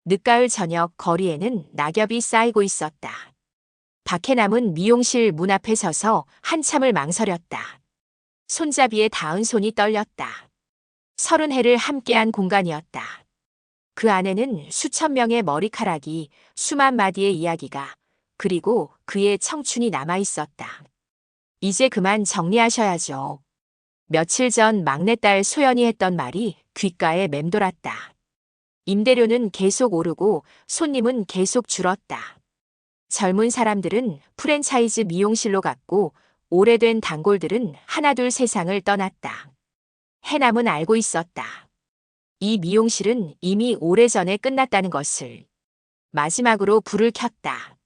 늦가을 저녁 거리에는 낙엽이 쌓이고 있었다. 박해남은 미용실 문 앞에 서서 한참을 망설였다. 손잡이에 닿은 손이 떨렸다. 30해를 함께한 공간이었다. 그 안에는 수천 명의 머리카락이, 수만 마디의 이야기가, 그리고 그의 청춘이 남아 있었다. 이제 그만 정리하셔야죠. 며칠 전 막내딸 소연이 했던 말이 귓가에 맴돌았다. 임대료는 계속 오르고 손님은 계속 줄었다. 젊은 사람들은 프랜차이즈 미용실로 갔고 오래된 단골들은 하나둘 세상을 떠났다. 해남은 알고 있었다. 이 미용실은 이미 오래전에 끝났다는 것을. 마지막으로 불을 켰다.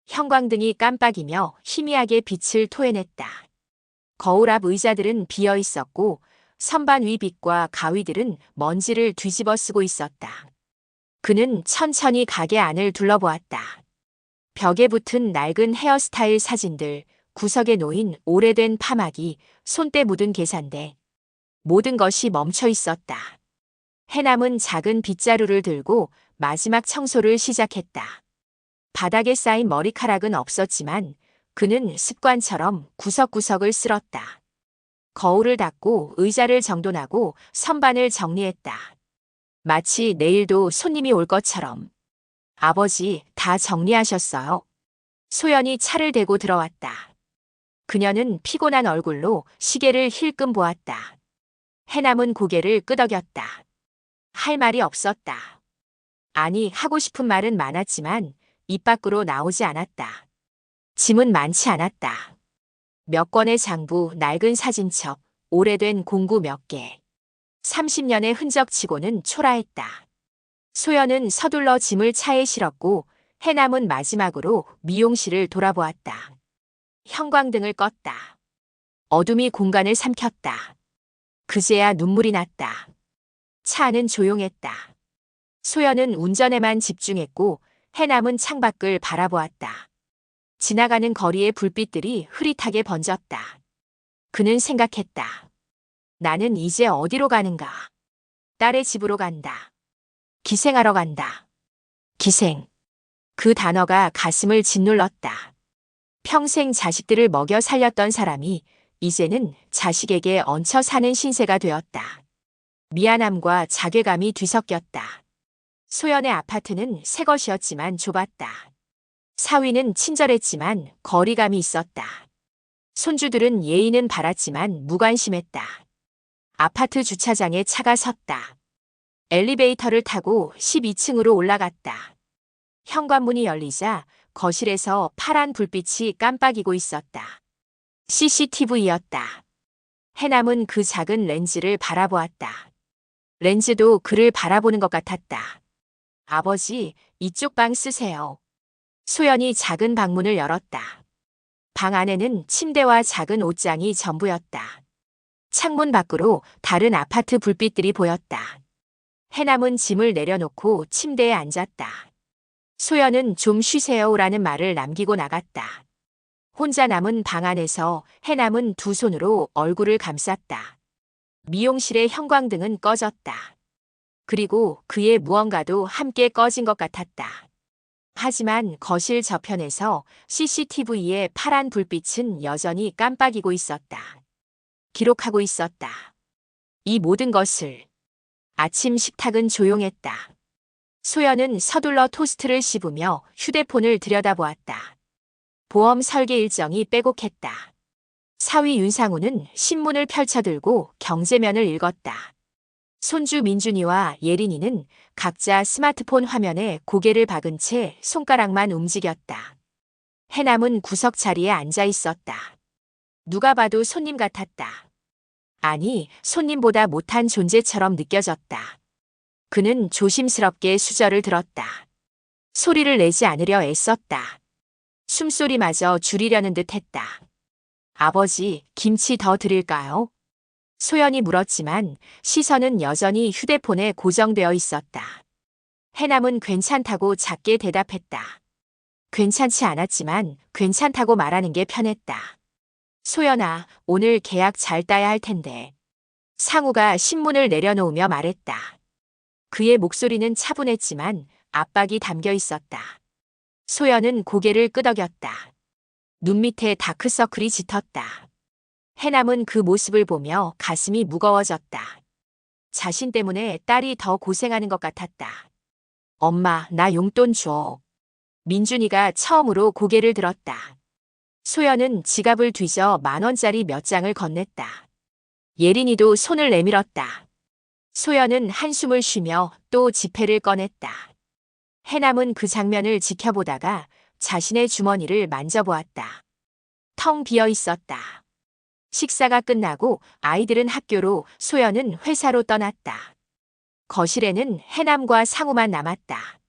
형광등이 깜빡이며 희미하게 빛을 토해냈다. 거울 앞 의자들은 비어 있었고 선반 위 빛과 가위들은 먼지를 뒤집어 쓰고 있었다. 그는 천천히 가게 안을 둘러보았다. 벽에 붙은 낡은 헤어스타일 사진들, 구석에 놓인 오래된 파마기, 손때 묻은 계산대. 모든 것이 멈춰 있었다. 해남은 작은 빗자루를 들고 마지막 청소를 시작했다. 바닥에 쌓인 머리카락은 없었지만 그는 습관처럼 구석구석을 쓸었다. 거울을 닦고 의자를 정돈하고 선반을 정리했다. 마치 내일도 손님이 올 것처럼. 아버지, 다 정리하셨어요? 소연이 차를 대고 들어왔다. 그녀는 피곤한 얼굴로 시계를 힐끔 보았다. 해남은 고개를 끄덕였다. 할 말이 없었다. 아니, 하고 싶은 말은 많았지만 입 밖으로 나오지 않았다. 짐은 많지 않았다. 몇 권의 장부, 낡은 사진첩, 오래된 공구 몇 개. 30년의 흔적치고는 초라했다. 소연은 서둘러 짐을 차에 실었고 해남은 마지막으로 미용실을 돌아보았다. 형광등을 껐다. 어둠이 공간을 삼켰다. 그제야 눈물이 났다. 차 안은 조용했다. 소연은 운전에만 집중했고 해남은 창밖을 바라보았다. 지나가는 거리의 불빛들이 흐릿하게 번졌다. 그는 생각했다. 나는 이제 어디로 가는가? 딸의 집으로 간다. 기생하러 간다. 기생. 그 단어가 가슴을 짓눌렀다. 평생 자식들을 먹여 살렸던 사람이 이제는 자식에게 얹혀 사는 신세가 되었다. 미안함과 자괴감이 뒤섞였다. 소연의 아파트는 새 것이었지만 좁았다. 사위는 친절했지만 거리감이 있었다. 손주들은 예의는 바랐지만 무관심했다. 아파트 주차장에 차가 섰다. 엘리베이터를 타고 12층으로 올라갔다. 현관문이 열리자 거실에서 파란 불빛이 깜빡이고 있었다. CCTV였다. 해남은 그 작은 렌즈를 바라보았다. 렌즈도 그를 바라보는 것 같았다. 아버지, 이쪽 방 쓰세요. 소연이 작은 방문을 열었다. 방 안에는 침대와 작은 옷장이 전부였다. 창문 밖으로 다른 아파트 불빛들이 보였다. 해남은 짐을 내려놓고 침대에 앉았다. 소연은 좀 쉬세요라는 말을 남기고 나갔다. 혼자 남은 방 안에서 해남은 두 손으로 얼굴을 감쌌다. 미용실의 형광등은 꺼졌다. 그리고 그의 무언가도 함께 꺼진 것 같았다. 하지만 거실 저편에서 CCTV의 파란 불빛은 여전히 깜빡이고 있었다. 기록하고 있었다. 이 모든 것을. 아침 식탁은 조용했다. 소연은 서둘러 토스트를 씹으며 휴대폰을 들여다보았다. 보험 설계 일정이 빼곡했다. 사위 윤상우는 신문을 펼쳐들고 경제면을 읽었다. 손주 민준이와 예린이는 각자 스마트폰 화면에 고개를 박은 채 손가락만 움직였다. 해남은 구석 자리에 앉아 있었다. 누가 봐도 손님 같았다. 아니, 손님보다 못한 존재처럼 느껴졌다. 그는 조심스럽게 수저를 들었다. 소리를 내지 않으려 애썼다. 숨소리마저 줄이려는 듯 했다. 아버지, 김치 더 드릴까요? 소연이 물었지만 시선은 여전히 휴대폰에 고정되어 있었다. 해남은 괜찮다고 작게 대답했다. 괜찮지 않았지만 괜찮다고 말하는 게 편했다. 소연아, 오늘 계약 잘 따야 할 텐데. 상우가 신문을 내려놓으며 말했다. 그의 목소리는 차분했지만 압박이 담겨 있었다. 소연은 고개를 끄덕였다. 눈 밑에 다크서클이 짙었다. 해남은 그 모습을 보며 가슴이 무거워졌다. 자신 때문에 딸이 더 고생하는 것 같았다. 엄마, 나 용돈 줘. 민준이가 처음으로 고개를 들었다. 소연은 지갑을 뒤져 10,000원짜리 몇 장을 건넸다. 예린이도 손을 내밀었다. 소연은 한숨을 쉬며 또 지폐를 꺼냈다. 해남은 그 장면을 지켜보다가 자신의 주머니를 만져보았다. 텅 비어 있었다. 식사가 끝나고 아이들은 학교로, 소연은 회사로 떠났다. 거실에는 해남과 상우만 남았다.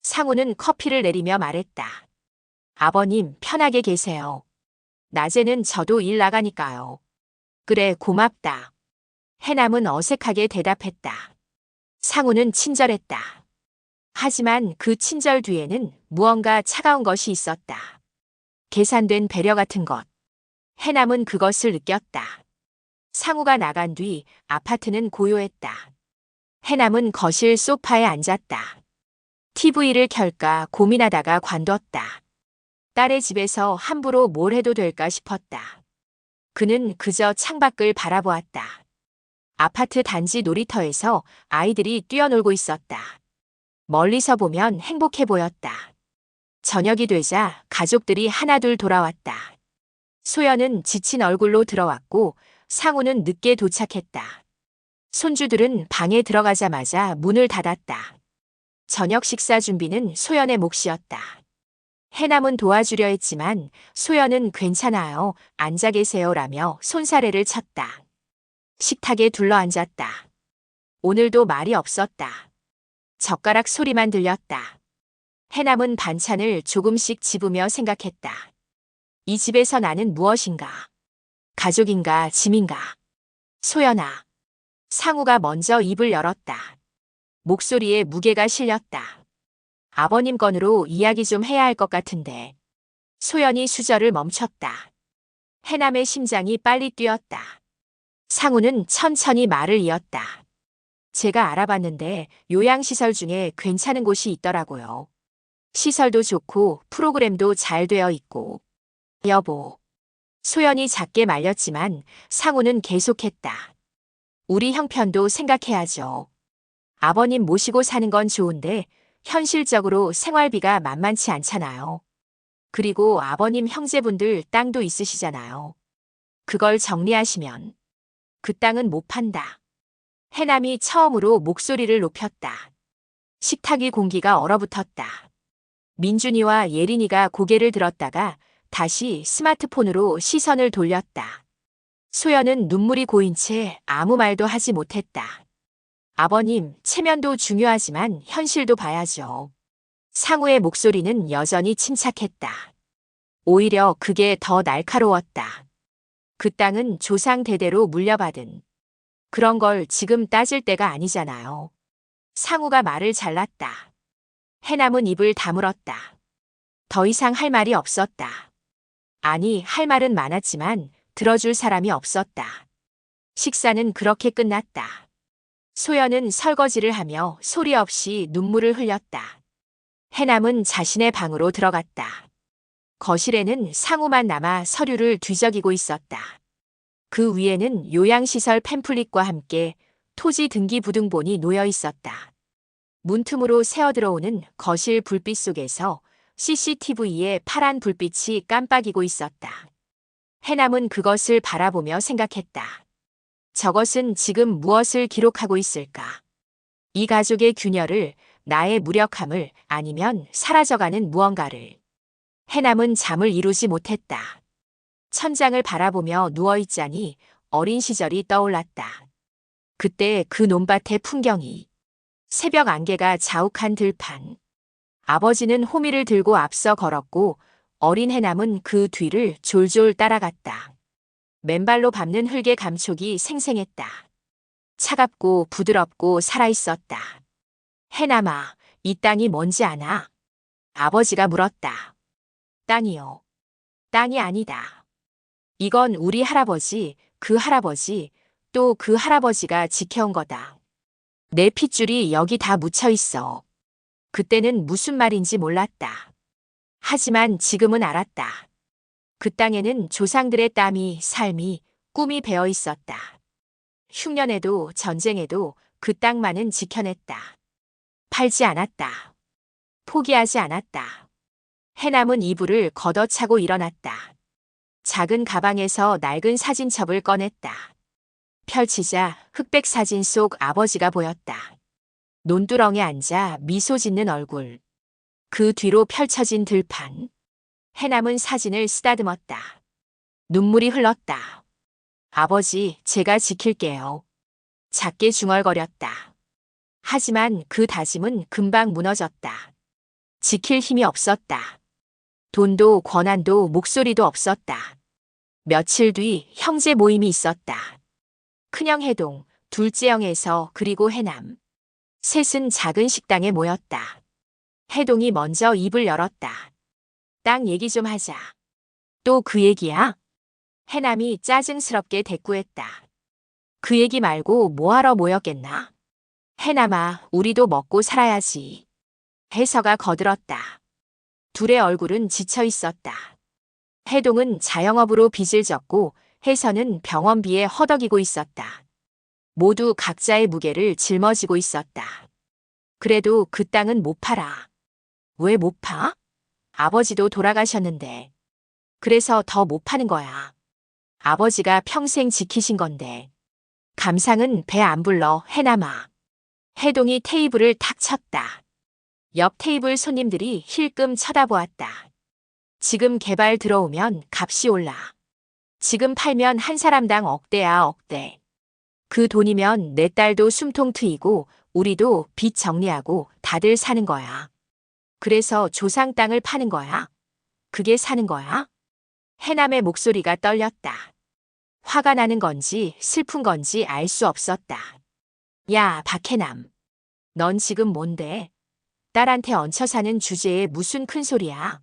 상우는 커피를 내리며 말했다. 아버님, 편하게 계세요. 낮에는 저도 일 나가니까요. 그래, 고맙다. 해남은 어색하게 대답했다. 상우는 친절했다. 하지만 그 친절 뒤에는 무언가 차가운 것이 있었다. 계산된 배려 같은 것. 해남은 그것을 느꼈다. 상우가 나간 뒤 아파트는 고요했다. 해남은 거실 소파에 앉았다. TV를 켤까 고민하다가 관뒀다. 딸의 집에서 함부로 뭘 해도 될까 싶었다. 그는 그저 창밖을 바라보았다. 아파트 단지 놀이터에서 아이들이 뛰어놀고 있었다. 멀리서 보면 행복해 보였다. 저녁이 되자 가족들이 하나둘 돌아왔다. 소연은 지친 얼굴로 들어왔고 상우는 늦게 도착했다. 손주들은 방에 들어가자마자 문을 닫았다. 저녁 식사 준비는 소연의 몫이었다. 해남은 도와주려 했지만 소연은 괜찮아요, 앉아 계세요라며 손사래를 쳤다. 식탁에 둘러앉았다. 오늘도 말이 없었다. 젓가락 소리만 들렸다. 해남은 반찬을 조금씩 집으며 생각했다. 이 집에서 나는 무엇인가? 가족인가, 짐인가? 소연아. 상우가 먼저 입을 열었다. 목소리에 무게가 실렸다. 아버님 건으로 이야기 좀 해야 할 것 같은데. 소연이 수저를 멈췄다. 해남의 심장이 빨리 뛰었다. 상우는 천천히 말을 이었다. 제가 알아봤는데 요양시설 중에 괜찮은 곳이 있더라고요. 시설도 좋고 프로그램도 잘 되어 있고. 여보. 소연이 작게 말렸지만 상우는 계속했다. 우리 형편도 생각해야죠. 아버님 모시고 사는 건 좋은데 현실적으로 생활비가 만만치 않잖아요. 그리고 아버님 형제분들 땅도 있으시잖아요. 그걸 정리하시면 그 땅은 못 판다. 해남이 처음으로 목소리를 높였다. 식탁 위 공기가 얼어붙었다. 민준이와 예린이가 고개를 들었다가 다시 스마트폰으로 시선을 돌렸다. 소연은 눈물이 고인 채 아무 말도 하지 못했다. 아버님, 체면도 중요하지만 현실도 봐야죠. 상우의 목소리는 여전히 침착했다. 오히려 그게 더 날카로웠다. 그 땅은 조상 대대로 물려받은. 그런 걸 지금 따질 때가 아니잖아요. 상우가 말을 잘랐다. 해남은 입을 다물었다. 더 이상 할 말이 없었다. 아니, 할 말은 많았지만 들어줄 사람이 없었다. 식사는 그렇게 끝났다. 소연은 설거지를 하며 소리 없이 눈물을 흘렸다. 해남은 자신의 방으로 들어갔다. 거실에는 상우만 남아 서류를 뒤적이고 있었다. 그 위에는 요양시설 팸플릿과 함께 토지 등기 부등본이 놓여 있었다. 문틈으로 새어들어오는 거실 불빛 속에서 CCTV에 파란 불빛이 깜빡이고 있었다. 해남은 그것을 바라보며 생각했다. 저것은 지금 무엇을 기록하고 있을까? 이 가족의 균열을, 나의 무력함을, 아니면 사라져가는 무언가를. 해남은 잠을 이루지 못했다. 천장을 바라보며 누워있자니 어린 시절이 떠올랐다. 그때 그 논밭의 풍경이. 새벽 안개가 자욱한 들판. 아버지는 호미를 들고 앞서 걸었고 어린 해남은 그 뒤를 졸졸 따라갔다. 맨발로 밟는 흙의 감촉이 생생했다. 차갑고 부드럽고 살아있었다. 해남아, 이 땅이 뭔지 아나? 아버지가 물었다. 땅이요. 땅이 아니다. 이건 우리 할아버지, 그 할아버지, 또 그 할아버지가 지켜온 거다. 내 핏줄이 여기 다 묻혀 있어. 그때는 무슨 말인지 몰랐다. 하지만 지금은 알았다. 그 땅에는 조상들의 땀이, 삶이, 꿈이 배어 있었다. 흉년에도 전쟁에도 그 땅만은 지켜냈다. 팔지 않았다. 포기하지 않았다. 해남은 이불을 걷어차고 일어났다. 작은 가방에서 낡은 사진첩을 꺼냈다. 펼치자 흑백 사진 속 아버지가 보였다. 논두렁에 앉아 미소 짓는 얼굴. 그 뒤로 펼쳐진 들판. 해남은 사진을 쓰다듬었다. 눈물이 흘렀다. 아버지, 제가 지킬게요. 작게 중얼거렸다. 하지만 그 다짐은 금방 무너졌다. 지킬 힘이 없었다. 돈도 권한도 목소리도 없었다. 며칠 뒤 형제 모임이 있었다. 큰형 해동, 둘째 형에서 그리고 해남. 셋은 작은 식당에 모였다. 해동이 먼저 입을 열었다. 땅 얘기 좀 하자. 또 그 얘기야? 해남이 짜증스럽게 대꾸했다. 그 얘기 말고 뭐하러 모였겠나? 해남아, 우리도 먹고 살아야지. 해서가 거들었다. 둘의 얼굴은 지쳐 있었다. 해동은 자영업으로 빚을 졌고 해서는 병원비에 허덕이고 있었다. 모두 각자의 무게를 짊어지고 있었다. 그래도 그 땅은 못 팔아. 왜 못 파? 아버지도 돌아가셨는데. 그래서 더 못 파는 거야. 아버지가 평생 지키신 건데. 감상은 배 안 불러, 해남아. 해동이 테이블을 탁 쳤다. 옆 테이블 손님들이 힐끔 쳐다보았다. 지금 개발 들어오면 값이 올라. 지금 팔면 한 사람당 억대야, 억대. 그 돈이면 내 딸도 숨통 트이고 우리도 빚 정리하고 다들 사는 거야. 그래서 조상 땅을 파는 거야. 그게 사는 거야? 해남의 목소리가 떨렸다. 화가 나는 건지 슬픈 건지 알 수 없었다. 야, 박해남. 넌 지금 뭔데? 딸한테 얹혀 사는 주제에 무슨 큰 소리야?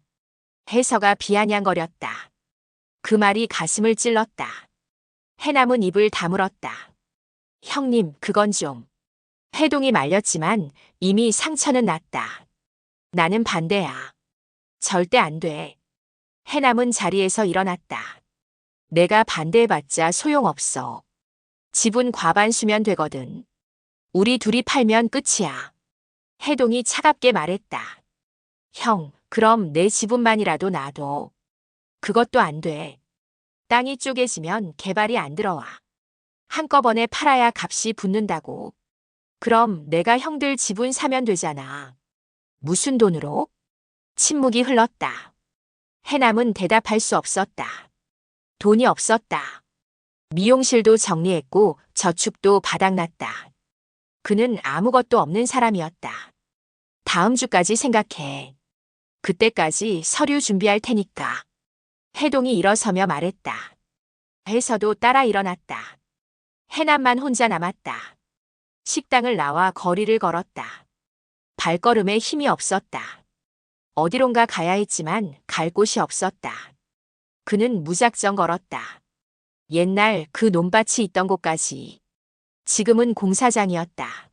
해서가 비아냥거렸다. 그 말이 가슴을 찔렀다. 해남은 입을 다물었다. 형님, 그건 좀. 해동이 말렸지만 이미 상처는 났다. 나는 반대야. 절대 안 돼. 해남은 자리에서 일어났다. 내가 반대해봤자 소용없어. 집은 과반 수면 되거든. 우리 둘이 팔면 끝이야. 해동이 차갑게 말했다. 형, 그럼 내 지분만이라도 놔둬. 그것도 안 돼. 땅이 쪼개지면 개발이 안 들어와. 한꺼번에 팔아야 값이 붙는다고. 그럼 내가 형들 지분 사면 되잖아. 무슨 돈으로? 침묵이 흘렀다. 해남은 대답할 수 없었다. 돈이 없었다. 미용실도 정리했고 저축도 바닥났다. 그는 아무것도 없는 사람이었다. 다음 주까지 생각해. 그때까지 서류 준비할 테니까. 해동이 일어서며 말했다. 해서도 따라 일어났다. 해남만 혼자 남았다. 식당을 나와 거리를 걸었다. 발걸음에 힘이 없었다. 어디론가 가야 했지만 갈 곳이 없었다. 그는 무작정 걸었다. 옛날 그 논밭이 있던 곳까지. 지금은 공사장이었다.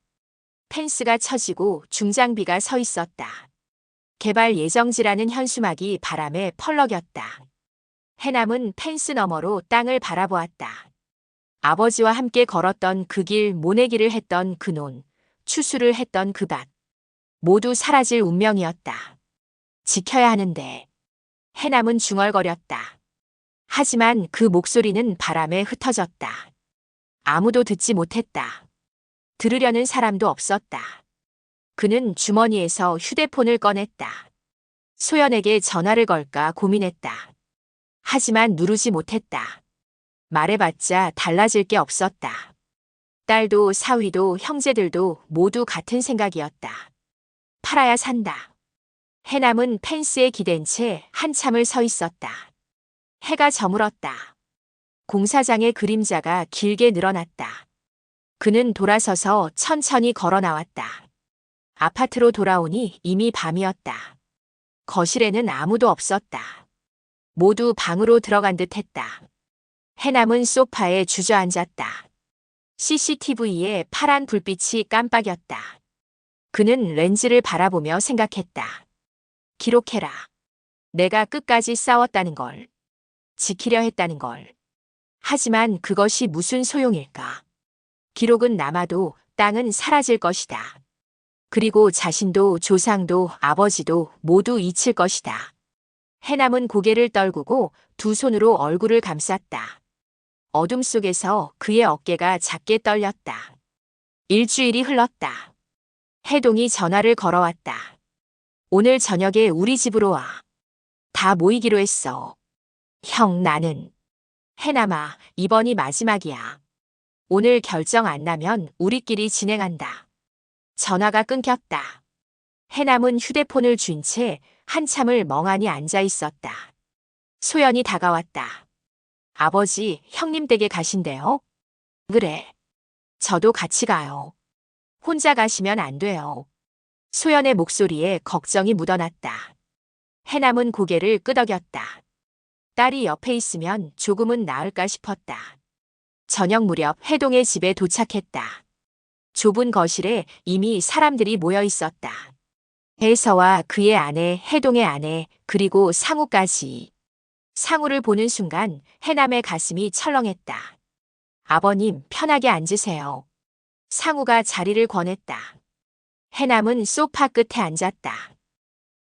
펜스가 쳐지고 중장비가 서 있었다. 개발 예정지라는 현수막이 바람에 펄럭였다. 해남은 펜스 너머로 땅을 바라보았다. 아버지와 함께 걸었던 그 길, 모내기를 했던 그 논, 추수를 했던 그 밭. 모두 사라질 운명이었다. 지켜야 하는데. 해남은 중얼거렸다. 하지만 그 목소리는 바람에 흩어졌다. 아무도 듣지 못했다. 들으려는 사람도 없었다. 그는 주머니에서 휴대폰을 꺼냈다. 소연에게 전화를 걸까 고민했다. 하지만 누르지 못했다. 말해봤자 달라질 게 없었다. 딸도 사위도 형제들도 모두 같은 생각이었다. 팔아야 산다. 해남은 펜스에 기댄 채 한참을 서 있었다. 해가 저물었다. 공사장의 그림자가 길게 늘어났다. 그는 돌아서서 천천히 걸어 나왔다. 아파트로 돌아오니 이미 밤이었다. 거실에는 아무도 없었다. 모두 방으로 들어간 듯 했다. 해남은 소파에 주저앉았다. CCTV에 파란 불빛이 깜빡였다. 그는 렌즈를 바라보며 생각했다. 기록해라. 내가 끝까지 싸웠다는 걸. 지키려 했다는 걸. 하지만 그것이 무슨 소용일까? 기록은 남아도 땅은 사라질 것이다. 그리고 자신도 조상도 아버지도 모두 잊힐 것이다. 해남은 고개를 떨구고 두 손으로 얼굴을 감쌌다. 어둠 속에서 그의 어깨가 작게 떨렸다. 일주일이 흘렀다. 해동이 전화를 걸어왔다. 오늘 저녁에 우리 집으로 와. 다 모이기로 했어. 형, 나는. 해남아, 이번이 마지막이야. 오늘 결정 안 나면 우리끼리 진행한다. 전화가 끊겼다. 해남은 휴대폰을 쥔 채 한참을 멍하니 앉아 있었다. 소연이 다가왔다. 아버지, 형님 댁에 가신대요? 그래. 저도 같이 가요. 혼자 가시면 안 돼요. 소연의 목소리에 걱정이 묻어났다. 해남은 고개를 끄덕였다. 딸이 옆에 있으면 조금은 나을까 싶었다. 저녁 무렵 해동의 집에 도착했다. 좁은 거실에 이미 사람들이 모여 있었다. 혜서와 그의 아내, 해동의 아내, 그리고 상우까지. 상우를 보는 순간 해남의 가슴이 철렁했다. 아버님, 편하게 앉으세요. 상우가 자리를 권했다. 해남은 소파 끝에 앉았다.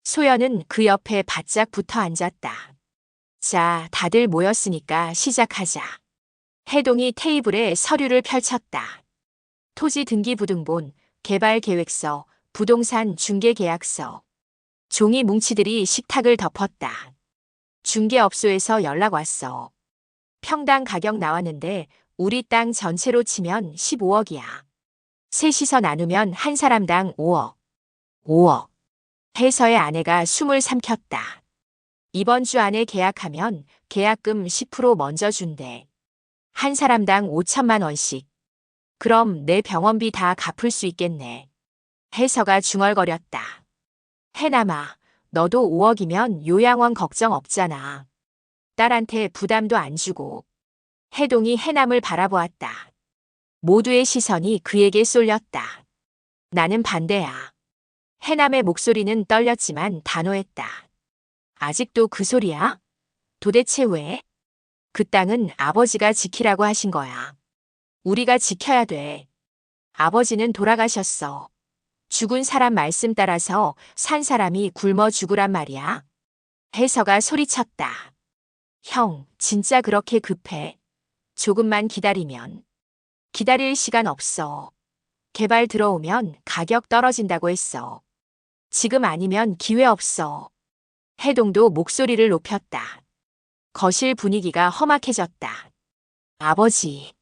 소연은 그 옆에 바짝 붙어 앉았다. 자, 다들 모였으니까 시작하자. 해동이 테이블에 서류를 펼쳤다. 토지 등기부등본, 개발계획서, 부동산 중개계약서. 종이 뭉치들이 식탁을 덮었다. 중개업소에서 연락 왔어. 평당 가격 나왔는데 우리 땅 전체로 치면 15억이야. 셋이서 나누면 한 사람당 5억. 5억. 해서의 아내가 숨을 삼켰다. 이번 주 안에 계약하면 계약금 10% 먼저 준대. 한 사람당 5천만 원씩. 그럼 내 병원비 다 갚을 수 있겠네. 해서가 중얼거렸다. 해남아, 너도 5억이면 요양원 걱정 없잖아. 딸한테 부담도 안 주고. 해동이 해남을 바라보았다. 모두의 시선이 그에게 쏠렸다. 나는 반대야. 해남의 목소리는 떨렸지만 단호했다. 아직도 그 소리야? 도대체 왜? 그 땅은 아버지가 지키라고 하신 거야. 우리가 지켜야 돼. 아버지는 돌아가셨어. 죽은 사람 말씀 따라서 산 사람이 굶어 죽으란 말이야. 해서가 소리쳤다. 형, 진짜 그렇게 급해? 조금만 기다리면. 기다릴 시간 없어. 개발 들어오면 가격 떨어진다고 했어. 지금 아니면 기회 없어. 해동도 목소리를 높였다. 거실 분위기가 험악해졌다. 아버지.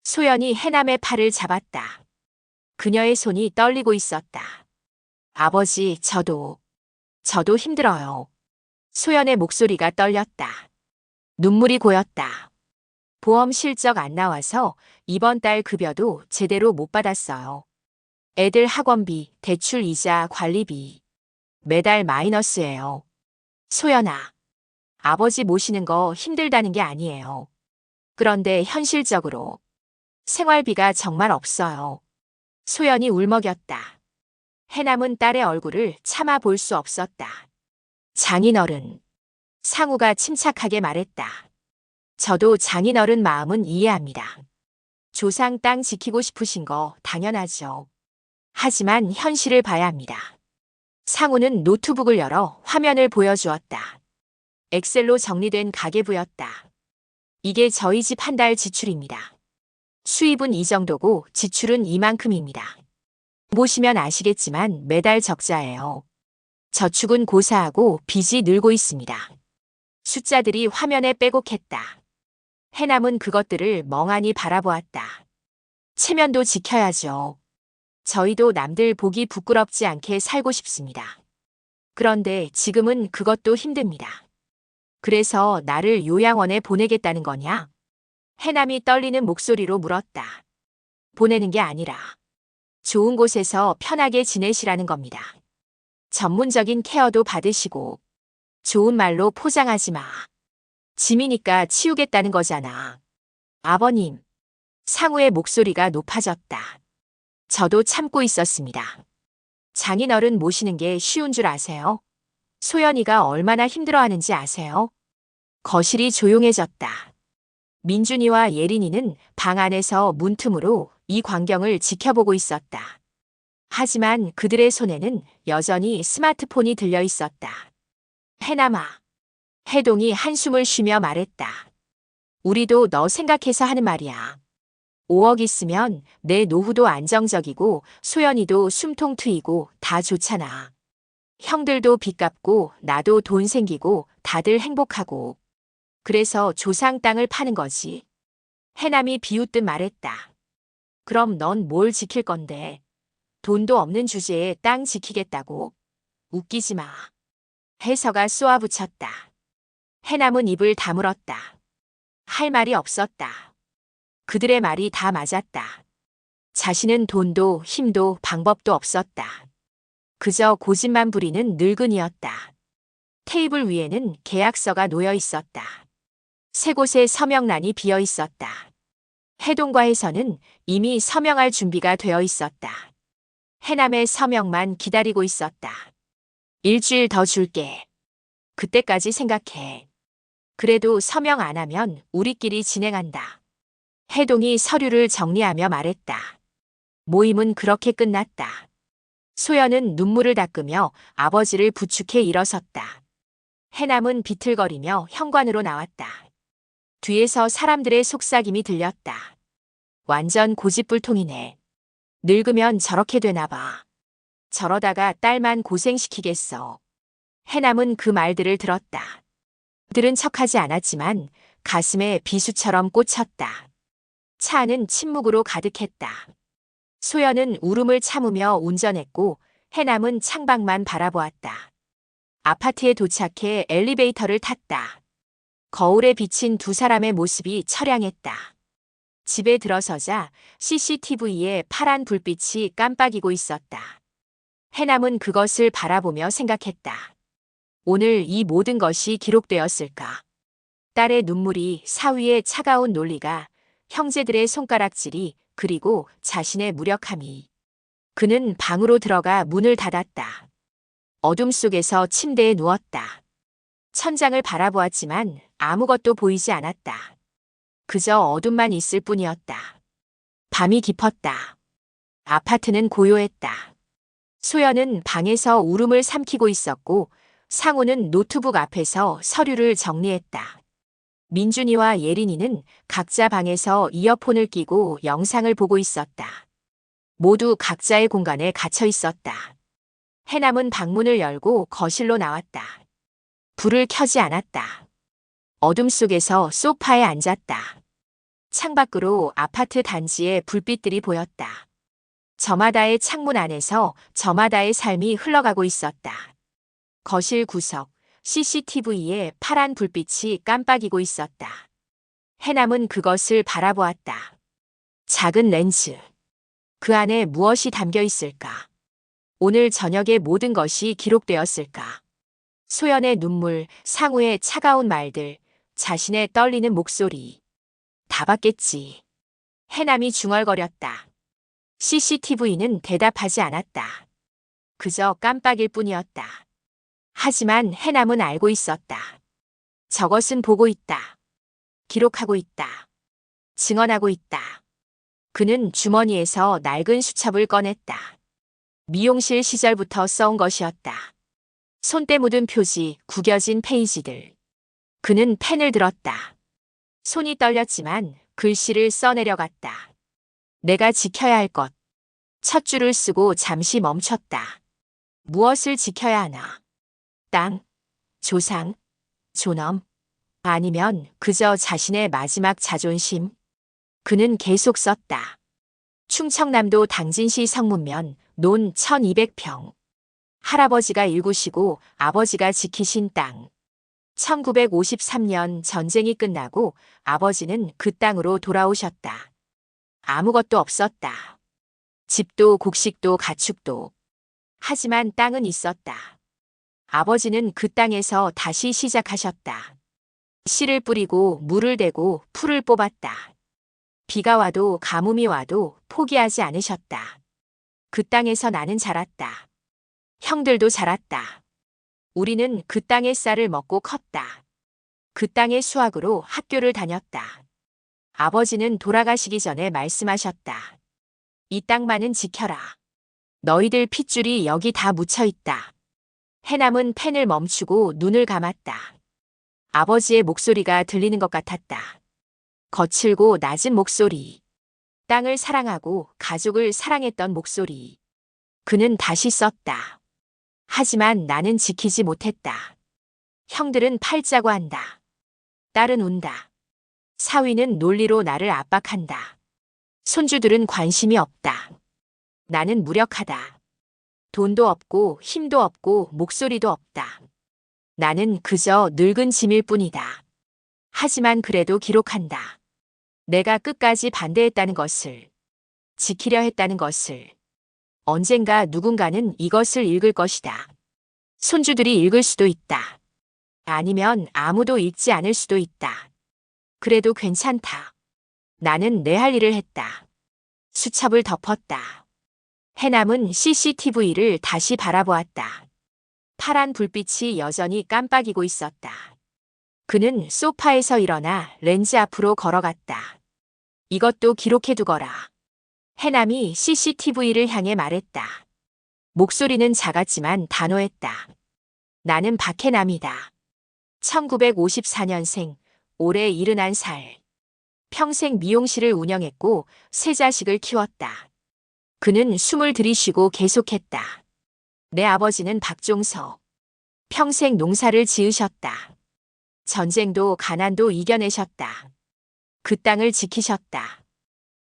소연이 해남의 팔을 잡았다. 그녀의 손이 떨리고 있었다. 아버지, 저도 힘들어요. 소연의 목소리가 떨렸다. 눈물이 고였다. 보험 실적 안 나와서 이번 달 급여도 제대로 못 받았어요. 애들 학원비, 대출 이자, 관리비. 매달 마이너스예요. 소연아, 아버지 모시는 거 힘들다는 게 아니에요. 그런데 현실적으로 생활비가 정말 없어요. 소연이 울먹였다. 해남은 딸의 얼굴을 참아 볼 수 없었다. 장인어른. 상우가 침착하게 말했다. 저도 장인어른 마음은 이해합니다. 조상 땅 지키고 싶으신 거 당연하죠. 하지만 현실을 봐야 합니다. 상우는 노트북을 열어 화면을 보여주었다. 엑셀로 정리된 가계부였다. 이게 저희 집 한 달 지출입니다. 수입은 이 정도고 지출은 이만큼입니다. 보시면 아시겠지만 매달 적자예요. 저축은 고사하고 빚이 늘고 있습니다. 숫자들이 화면에 빼곡했다. 해남은 그것들을 멍하니 바라보았다. 체면도 지켜야죠. 저희도 남들 보기 부끄럽지 않게 살고 싶습니다. 그런데 지금은 그것도 힘듭니다. 그래서 나를 요양원에 보내겠다는 거냐? 해남이 떨리는 목소리로 물었다. 보내는 게 아니라 좋은 곳에서 편하게 지내시라는 겁니다. 전문적인 케어도 받으시고 좋은 말로 포장하지 마. 짐이니까 치우겠다는 거잖아. 아버님. 상우의 목소리가 높아졌다. 저도 참고 있었습니다. 장인어른 모시는 게 쉬운 줄 아세요? 소연이가 얼마나 힘들어하는지 아세요? 거실이 조용해졌다. 민준이와 예린이는 방 안에서 문틈으로 이 광경을 지켜보고 있었다. 하지만 그들의 손에는 여전히 스마트폰이 들려 있었다. 해남아. 해동이 한숨을 쉬며 말했다. 우리도 너 생각해서 하는 말이야. 5억 있으면 내 노후도 안정적이고 소연이도 숨통 트이고 다 좋잖아. 형들도 빚 갚고 나도 돈 생기고 다들 행복하고. 그래서 조상 땅을 파는 거지. 해남이 비웃듯 말했다. 그럼 넌 뭘 지킬 건데? 돈도 없는 주제에 땅 지키겠다고? 웃기지 마. 해서가 쏘아붙였다. 해남은 입을 다물었다. 할 말이 없었다. 그들의 말이 다 맞았다. 자신은 돈도 힘도 방법도 없었다. 그저 고집만 부리는 늙은이였다. 테이블 위에는 계약서가 놓여 있었다. 세 곳에 서명란이 비어 있었다. 해동과 해서는 이미 서명할 준비가 되어 있었다. 해남의 서명만 기다리고 있었다. 일주일 더 줄게. 그때까지 생각해. 그래도 서명 안 하면 우리끼리 진행한다. 해동이 서류를 정리하며 말했다. 모임은 그렇게 끝났다. 소연은 눈물을 닦으며 아버지를 부축해 일어섰다. 해남은 비틀거리며 현관으로 나왔다. 뒤에서 사람들의 속삭임이 들렸다. 완전 고집불통이네. 늙으면 저렇게 되나 봐. 저러다가 딸만 고생시키겠어. 해남은 그 말들을 들었다. 들은 척하지 않았지만 가슴에 비수처럼 꽂혔다. 차 안은 침묵으로 가득했다. 소연은 울음을 참으며 운전했고 해남은 창밖만 바라보았다. 아파트에 도착해 엘리베이터를 탔다. 거울에 비친 두 사람의 모습이 처량했다. 집에 들어서자 CCTV에 파란 불빛이 깜빡이고 있었다. 해남은 그것을 바라보며 생각했다. 오늘 이 모든 것이 기록되었을까? 딸의 눈물이, 사위의 차가운 논리가, 형제들의 손가락질이, 그리고 자신의 무력함이. 그는 방으로 들어가 문을 닫았다. 어둠 속에서 침대에 누웠다. 천장을 바라보았지만 아무것도 보이지 않았다. 그저 어둠만 있을 뿐이었다. 밤이 깊었다. 아파트는 고요했다. 소연은 방에서 울음을 삼키고 있었고 상우는 노트북 앞에서 서류를 정리했다. 민준이와 예린이는 각자 방에서 이어폰을 끼고 영상을 보고 있었다. 모두 각자의 공간에 갇혀 있었다. 해남은 방문을 열고 거실로 나왔다. 불을 켜지 않았다. 어둠 속에서 소파에 앉았다. 창밖으로 아파트 단지의 불빛들이 보였다. 저마다의 창문 안에서 저마다의 삶이 흘러가고 있었다. 거실 구석, CCTV에 파란 불빛이 깜빡이고 있었다. 해남은 그것을 바라보았다. 작은 렌즈. 그 안에 무엇이 담겨 있을까? 오늘 저녁의 모든 것이 기록되었을까? 소연의 눈물, 상우의 차가운 말들, 자신의 떨리는 목소리. 다 봤겠지. 해남이 중얼거렸다. CCTV는 대답하지 않았다. 그저 깜빡일 뿐이었다. 하지만 해남은 알고 있었다. 저것은 보고 있다. 기록하고 있다. 증언하고 있다. 그는 주머니에서 낡은 수첩을 꺼냈다. 미용실 시절부터 써온 것이었다. 손때 묻은 표지, 구겨진 페이지들. 그는 펜을 들었다. 손이 떨렸지만 글씨를 써내려갔다. 내가 지켜야 할 것. 첫 줄을 쓰고 잠시 멈췄다. 무엇을 지켜야 하나? 땅, 조상, 존엄, 아니면 그저 자신의 마지막 자존심. 그는 계속 썼다. 충청남도 당진시 성문면 논 1200평. 할아버지가 일구시고 아버지가 지키신 땅. 1953년 전쟁이 끝나고 아버지는 그 땅으로 돌아오셨다. 아무것도 없었다. 집도 곡식도 가축도. 하지만 땅은 있었다. 아버지는 그 땅에서 다시 시작하셨다. 씨를 뿌리고 물을 대고 풀을 뽑았다. 비가 와도 가뭄이 와도 포기하지 않으셨다. 그 땅에서 나는 자랐다. 형들도 자랐다. 우리는 그 땅의 쌀을 먹고 컸다. 그 땅의 수확으로 학교를 다녔다. 아버지는 돌아가시기 전에 말씀하셨다. 이 땅만은 지켜라. 너희들 핏줄이 여기 다 묻혀 있다. 해남은 펜을 멈추고 눈을 감았다. 아버지의 목소리가 들리는 것 같았다. 거칠고 낮은 목소리. 땅을 사랑하고 가족을 사랑했던 목소리. 그는 다시 썼다. 하지만 나는 지키지 못했다. 형들은 팔자고 한다. 딸은 운다. 사위는 논리로 나를 압박한다. 손주들은 관심이 없다. 나는 무력하다. 돈도 없고 힘도 없고 목소리도 없다. 나는 그저 늙은 짐일 뿐이다. 하지만 그래도 기록한다. 내가 끝까지 반대했다는 것을, 지키려 했다는 것을. 언젠가 누군가는 이것을 읽을 것이다. 손주들이 읽을 수도 있다. 아니면 아무도 읽지 않을 수도 있다. 그래도 괜찮다. 나는 내 할 일을 했다. 수첩을 덮었다. 해남은 CCTV를 다시 바라보았다. 파란 불빛이 여전히 깜빡이고 있었다. 그는 소파에서 일어나 렌즈 앞으로 걸어갔다. 이것도 기록해두거라. 해남이 CCTV를 향해 말했다. 목소리는 작았지만 단호했다. 나는 박해남이다. 1954년생, 올해 71살. 평생 미용실을 운영했고 세 자식을 키웠다. 그는 숨을 들이쉬고 계속했다. 내 아버지는 박종서. 평생 농사를 지으셨다. 전쟁도 가난도 이겨내셨다. 그 땅을 지키셨다.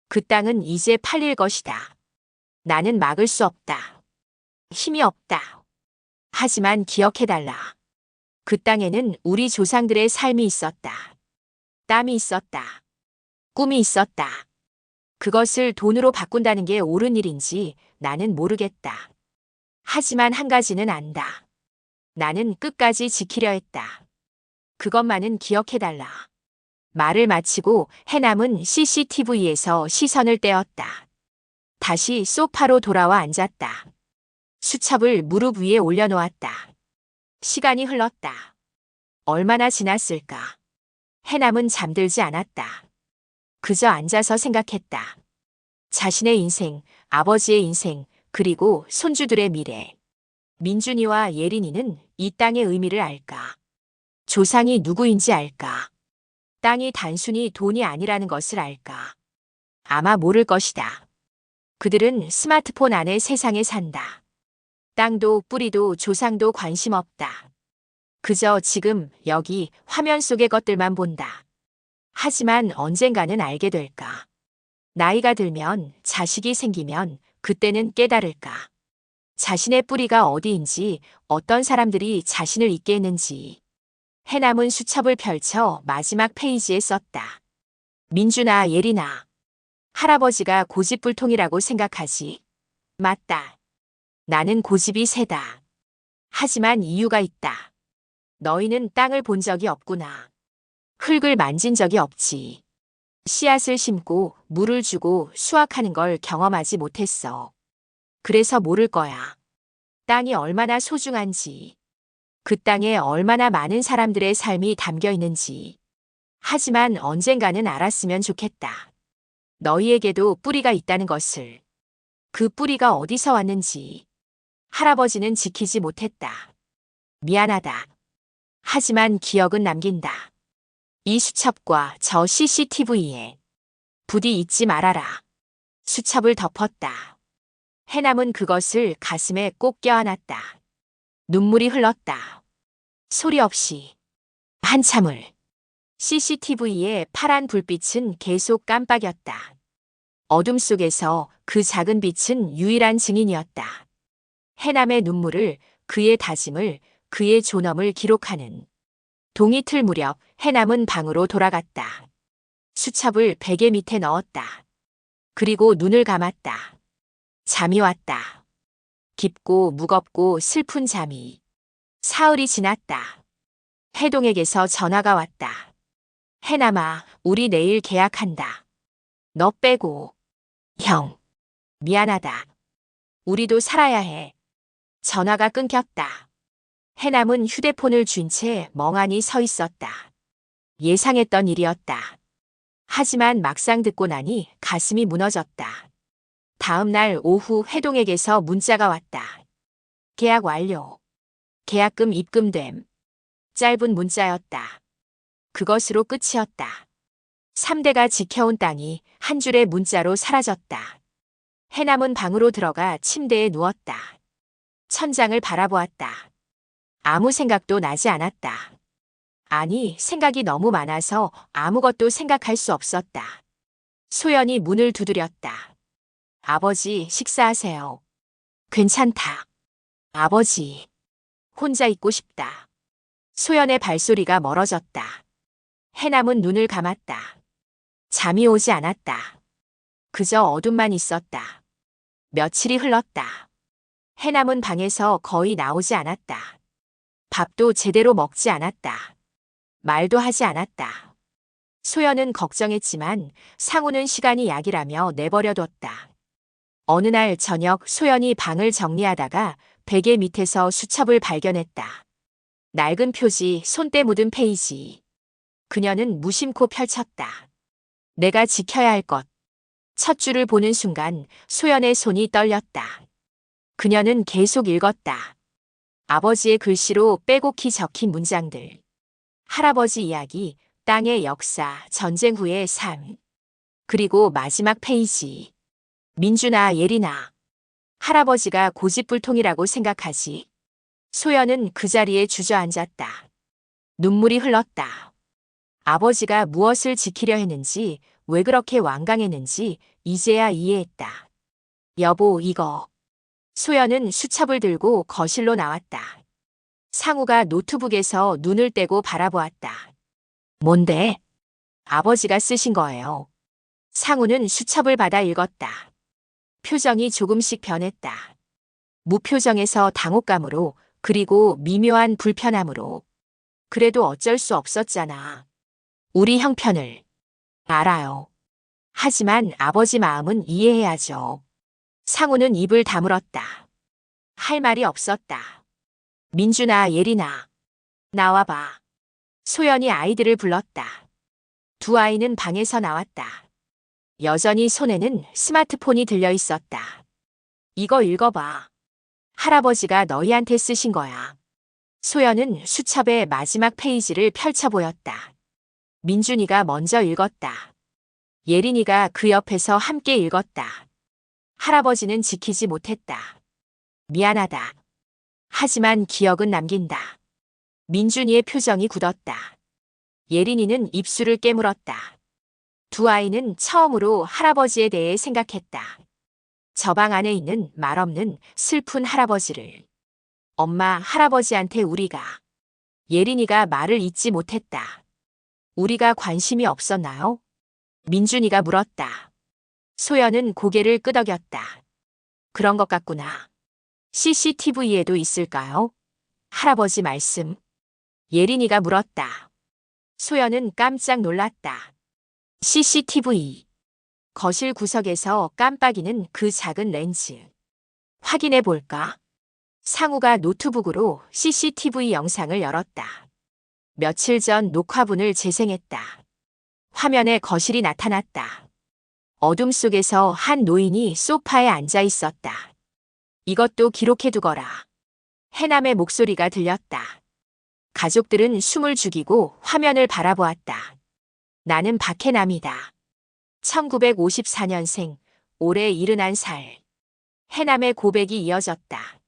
그 땅은 이제 팔릴 것이다. 나는 막을 수 없다. 힘이 없다. 하지만 기억해달라. 그 땅에는 우리 조상들의 삶이 있었다. 땀이 있었다. 꿈이 있었다. 그것을 돈으로 바꾼다는 게 옳은 일인지 나는 모르겠다. 하지만 한 가지는 안다. 나는 끝까지 지키려 했다. 그것만은 기억해달라. 말을 마치고 해남은 CCTV에서 시선을 떼었다. 다시 소파로 돌아와 앉았다. 수첩을 무릎 위에 올려놓았다. 시간이 흘렀다. 얼마나 지났을까? 해남은 잠들지 않았다. 그저 앉아서 생각했다. 자신의 인생, 아버지의 인생, 그리고 손주들의 미래. 민준이와 예린이는 이 땅의 의미를 알까? 조상이 누구인지 알까? 땅이 단순히 돈이 아니라는 것을 알까? 아마 모를 것이다. 그들은 스마트폰 안의 세상에 산다. 땅도 뿌리도 조상도 관심 없다. 그저 지금 여기 화면 속의 것들만 본다. 하지만 언젠가는 알게 될까? 나이가 들면, 자식이 생기면 그때는 깨달을까? 자신의 뿌리가 어디인지, 어떤 사람들이 자신을 있게 했는지. 해남은 수첩을 펼쳐 마지막 페이지에 썼다. 민준아, 예린아. 할아버지가 고집불통이라고 생각하지. 맞다. 나는 고집이 세다. 하지만 이유가 있다. 너희는 땅을 본 적이 없구나. 흙을 만진 적이 없지. 씨앗을 심고 물을 주고 수확하는 걸 경험하지 못했어. 그래서 모를 거야. 땅이 얼마나 소중한지. 그 땅에 얼마나 많은 사람들의 삶이 담겨 있는지. 하지만 언젠가는 알았으면 좋겠다. 너희에게도 뿌리가 있다는 것을. 그 뿌리가 어디서 왔는지. 할아버지는 지키지 못했다. 미안하다. 하지만 기억은 남긴다. 이 수첩과 저 CCTV에 부디 잊지 말아라. 수첩을 덮었다. 해남은 그것을 가슴에 꼭 껴안았다. 눈물이 흘렀다. 소리 없이. 한참을. CCTV의 파란 불빛은 계속 깜빡였다. 어둠 속에서 그 작은 빛은 유일한 증인이었다. 해남의 눈물을, 그의 다짐을, 그의 존엄을 기록하는. 동이 틀 무렵 해남은 방으로 돌아갔다. 수첩을 베개 밑에 넣었다. 그리고 눈을 감았다. 잠이 왔다. 깊고 무겁고 슬픈 잠이. 사흘이 지났다. 해동에게서 전화가 왔다. 해남아, 우리 내일 계약한다. 너 빼고. 형. 미안하다. 우리도 살아야 해. 전화가 끊겼다. 해남은 휴대폰을 쥔 채 멍하니 서 있었다. 예상했던 일이었다. 하지만 막상 듣고 나니 가슴이 무너졌다. 다음 날 오후 회동에게서 문자가 왔다. 계약 완료. 계약금 입금됨. 짧은 문자였다. 그것으로 끝이었다. 3대가 지켜온 땅이 한 줄의 문자로 사라졌다. 해남은 방으로 들어가 침대에 누웠다. 천장을 바라보았다. 아무 생각도 나지 않았다. 아니, 생각이 너무 많아서 아무것도 생각할 수 없었다. 소연이 문을 두드렸다. 아버지, 식사하세요. 괜찮다. 아버지, 혼자 있고 싶다. 소연의 발소리가 멀어졌다. 해남은 눈을 감았다. 잠이 오지 않았다. 그저 어둠만 있었다. 며칠이 흘렀다. 해남은 방에서 거의 나오지 않았다. 밥도 제대로 먹지 않았다. 말도 하지 않았다. 소연은 걱정했지만 상우는 시간이 약이라며 내버려뒀다. 어느 날 저녁 소연이 방을 정리하다가 베개 밑에서 수첩을 발견했다. 낡은 표지, 손때 묻은 페이지. 그녀는 무심코 펼쳤다. 내가 지켜야 할 것. 첫 줄을 보는 순간 소연의 손이 떨렸다. 그녀는 계속 읽었다. 아버지의 글씨로 빼곡히 적힌 문장들. 할아버지 이야기, 땅의 역사, 전쟁 후의 삶. 그리고 마지막 페이지. 민주나 예리나. 할아버지가 고집불통이라고 생각하지. 소연은 그 자리에 주저앉았다. 눈물이 흘렀다. 아버지가 무엇을 지키려 했는지, 왜 그렇게 완강했는지 이제야 이해했다. 여보, 이거. 소연은 수첩을 들고 거실로 나왔다. 상우가 노트북에서 눈을 떼고 바라보았다. 뭔데? 아버지가 쓰신 거예요. 상우는 수첩을 받아 읽었다. 표정이 조금씩 변했다. 무표정에서 당혹감으로, 그리고 미묘한 불편함으로. 그래도 어쩔 수 없었잖아. 우리 형편을. 알아요. 하지만 아버지 마음은 이해해야죠. 상우는 입을 다물었다. 할 말이 없었다. 민주나 예리나. 나와봐. 소연이 아이들을 불렀다. 두 아이는 방에서 나왔다. 여전히 손에는 스마트폰이 들려 있었다. 이거 읽어봐. 할아버지가 너희한테 쓰신 거야. 소연은 수첩의 마지막 페이지를 펼쳐 보였다. 민준이가 먼저 읽었다. 예린이가 그 옆에서 함께 읽었다. 할아버지는 지키지 못했다. 미안하다. 하지만 기억은 남긴다. 민준이의 표정이 굳었다. 예린이는 입술을 깨물었다. 두 아이는 처음으로 할아버지에 대해 생각했다. 저 방 안에 있는 말없는 슬픈 할아버지를. 엄마, 할아버지한테 우리가. 예린이가 말을 잇지 못했다. 우리가 관심이 없었나요? 민준이가 물었다. 소연은 고개를 끄덕였다. 그런 것 같구나. CCTV에도 있을까요? 할아버지 말씀. 예린이가 물었다. 소연은 깜짝 놀랐다. CCTV. 거실 구석에서 깜빡이는 그 작은 렌즈. 확인해 볼까? 상우가 노트북으로 CCTV 영상을 열었다. 며칠 전 녹화분을 재생했다. 화면에 거실이 나타났다. 어둠 속에서 한 노인이 소파에 앉아 있었다. 이것도 기록해 두거라. 해남의 목소리가 들렸다. 가족들은 숨을 죽이고 화면을 바라보았다. 나는 박해남이다. 1954년생, 올해 71살. 해남의 고백이 이어졌다.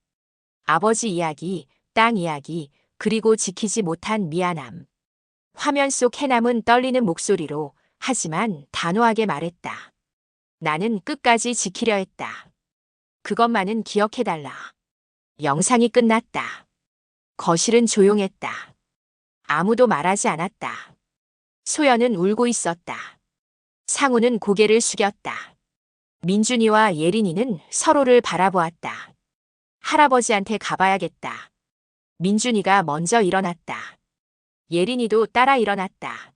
아버지 이야기, 땅 이야기, 그리고 지키지 못한 미안함. 화면 속 해남은 떨리는 목소리로, 하지만 단호하게 말했다. 나는 끝까지 지키려 했다. 그것만은 기억해달라. 영상이 끝났다. 거실은 조용했다. 아무도 말하지 않았다. 소연은 울고 있었다. 상우는 고개를 숙였다. 민준이와 예린이는 서로를 바라보았다. 할아버지한테 가봐야겠다. 민준이가 먼저 일어났다. 예린이도 따라 일어났다.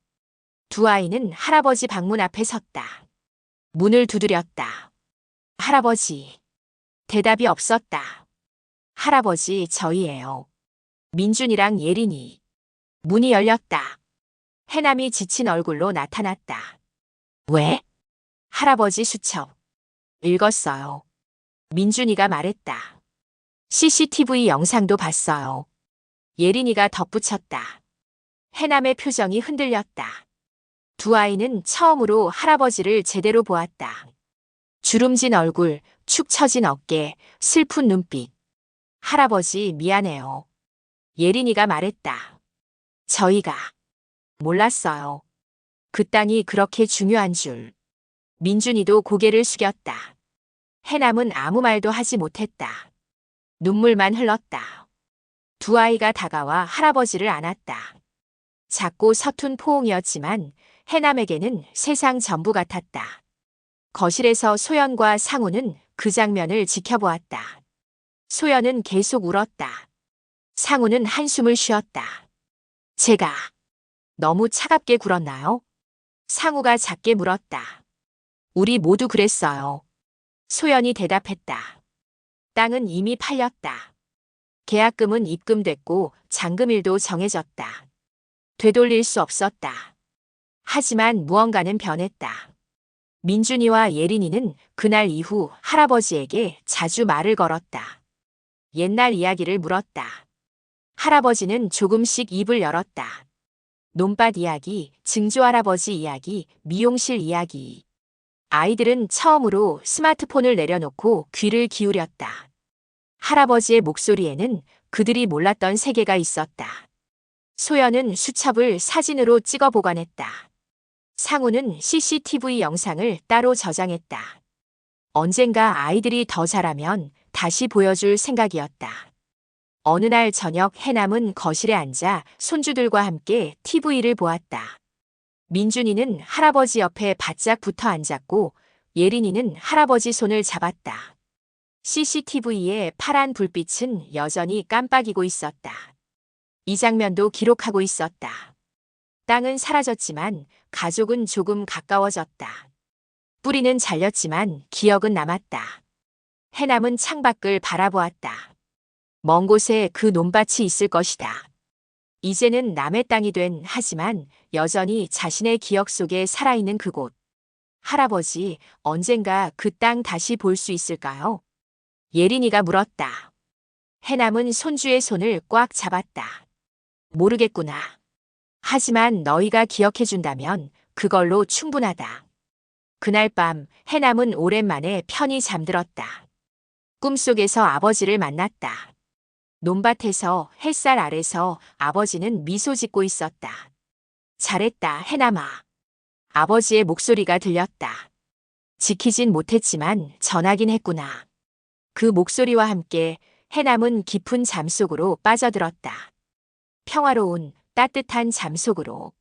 두 아이는 할아버지 방문 앞에 섰다. 문을 두드렸다. 할아버지. 대답이 없었다. 할아버지, 저희예요. 민준이랑 예린이. 문이 열렸다. 해남이 지친 얼굴로 나타났다. 왜? 할아버지 수첩. 읽었어요. 민준이가 말했다. CCTV 영상도 봤어요. 예린이가 덧붙였다. 해남의 표정이 흔들렸다. 두 아이는 처음으로 할아버지를 제대로 보았다. 주름진 얼굴, 축 처진 어깨, 슬픈 눈빛. 할아버지, 미안해요. 예린이가 말했다. 저희가 몰랐어요. 그 땅이 그렇게 중요한 줄. 민준이도 고개를 숙였다. 해남은 아무 말도 하지 못했다. 눈물만 흘렀다. 두 아이가 다가와 할아버지를 안았다. 작고 서툰 포옹이었지만 해남에게는 세상 전부 같았다. 거실에서 소연과 상우는 그 장면을 지켜보았다. 소연은 계속 울었다. 상우는 한숨을 쉬었다. 제가 너무 차갑게 굴었나요? 상우가 작게 물었다. 우리 모두 그랬어요. 소연이 대답했다. 땅은 이미 팔렸다. 계약금은 입금됐고 잔금일도 정해졌다. 되돌릴 수 없었다. 하지만 무언가는 변했다. 민준이와 예린이는 그날 이후 할아버지에게 자주 말을 걸었다. 옛날 이야기를 물었다. 할아버지는 조금씩 입을 열었다. 논밭 이야기, 증조할아버지 이야기, 미용실 이야기. 아이들은 처음으로 스마트폰을 내려놓고 귀를 기울였다. 할아버지의 목소리에는 그들이 몰랐던 세계가 있었다. 소연은 수첩을 사진으로 찍어 보관했다. 상우는 CCTV 영상을 따로 저장했다. 언젠가 아이들이 더 자라면 다시 보여줄 생각이었다. 어느 날 저녁 해남은 거실에 앉아 손주들과 함께 TV를 보았다. 민준이는 할아버지 옆에 바짝 붙어 앉았고 예린이는 할아버지 손을 잡았다. CCTV의 파란 불빛은 여전히 깜빡이고 있었다. 이 장면도 기록하고 있었다. 땅은 사라졌지만 가족은 조금 가까워졌다. 뿌리는 잘렸지만 기억은 남았다. 해남은 창밖을 바라보았다. 먼 곳에 그 논밭이 있을 것이다. 이제는 남의 땅이 된 하지만 여전히 자신의 기억 속에 살아있는 그곳. 할아버지, 언젠가 그 땅 다시 볼 수 있을까요? 예린이가 물었다. 해남은 손주의 손을 꽉 잡았다. 모르겠구나. 하지만 너희가 기억해준다면 그걸로 충분하다. 그날 밤 해남은 오랜만에 편히 잠들었다. 꿈속에서 아버지를 만났다. 논밭에서 햇살 아래서 아버지는 미소 짓고 있었다. 잘했다, 해남아. 아버지의 목소리가 들렸다. 지키진 못했지만 전하긴 했구나. 그 목소리와 함께 해남은 깊은 잠 속으로 빠져들었다. 평화로운 따뜻한 잠 속으로.